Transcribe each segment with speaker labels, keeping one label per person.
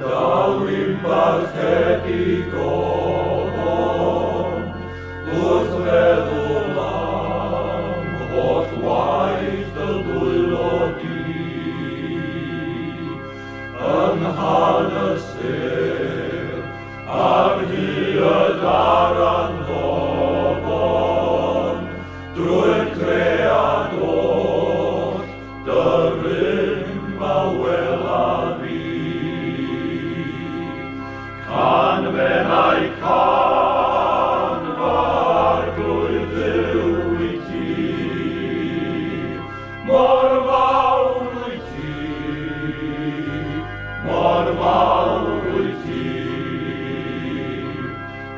Speaker 1: Dawim barthedig gofon, wrth feddwl am holl waith y dwylo di. Yng hanesyr ar hyd ar anddofon, drwy'r creador, dy rym a wela fi. Can fennau can fa'r glwydd Dduw i ti, mor fawr wyt ti, mor fawr wyt ti.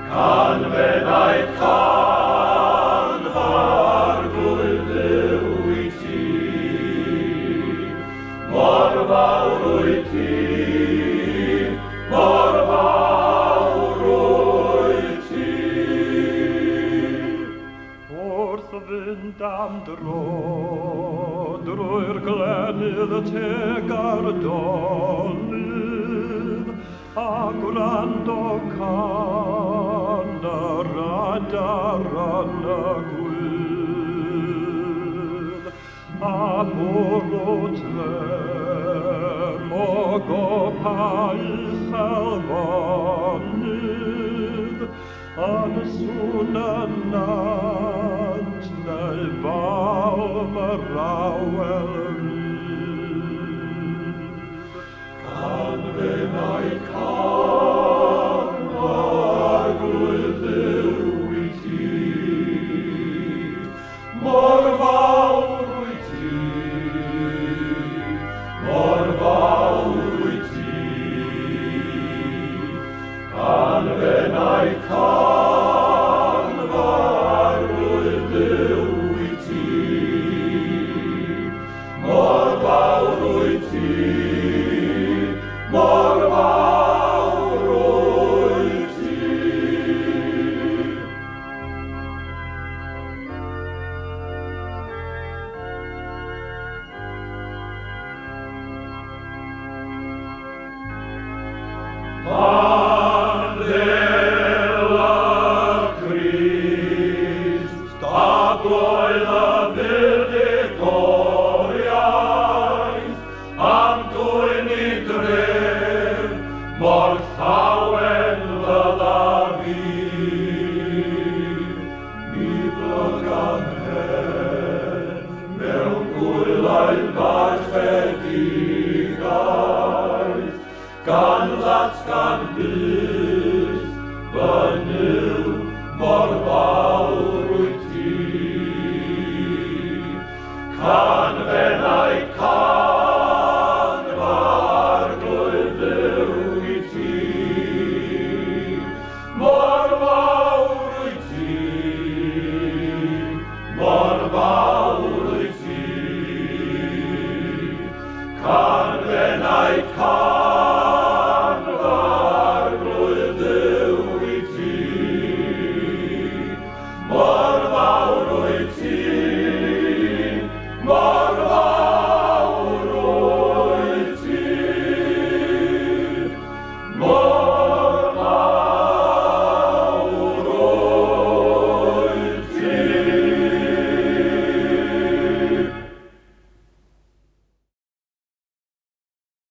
Speaker 1: Can fennau can fa'r glwydd Dduw i ti, mor fawr wyt ti, mor fawr wyt ti.
Speaker 2: Wrth fynd am dro drwy'r glenydd teg ar donydd, a gwrando can yr adar yn y gwydd, a bwrw trem o gopau chelfonydd, yn sŵn yn nant neu balm yr awel ryd.
Speaker 1: Can fennau can fa'r glwydd Dduw i ti, mor fawr wyt ti, mor fawr wyt ti. Can fennau can fa'r glwydd Dduw i ti, mor fawr wyt ti, mor fawr wyt ti. Andel y Crist, a gloedd y fuddugoliaeth, am dwyn i dref, mor llawen fydda fi. Mi blygan hen mewn gwylau barthfedigaeth, gan ddatgan bys, fynyw mor fawr wyt ti. Can fennau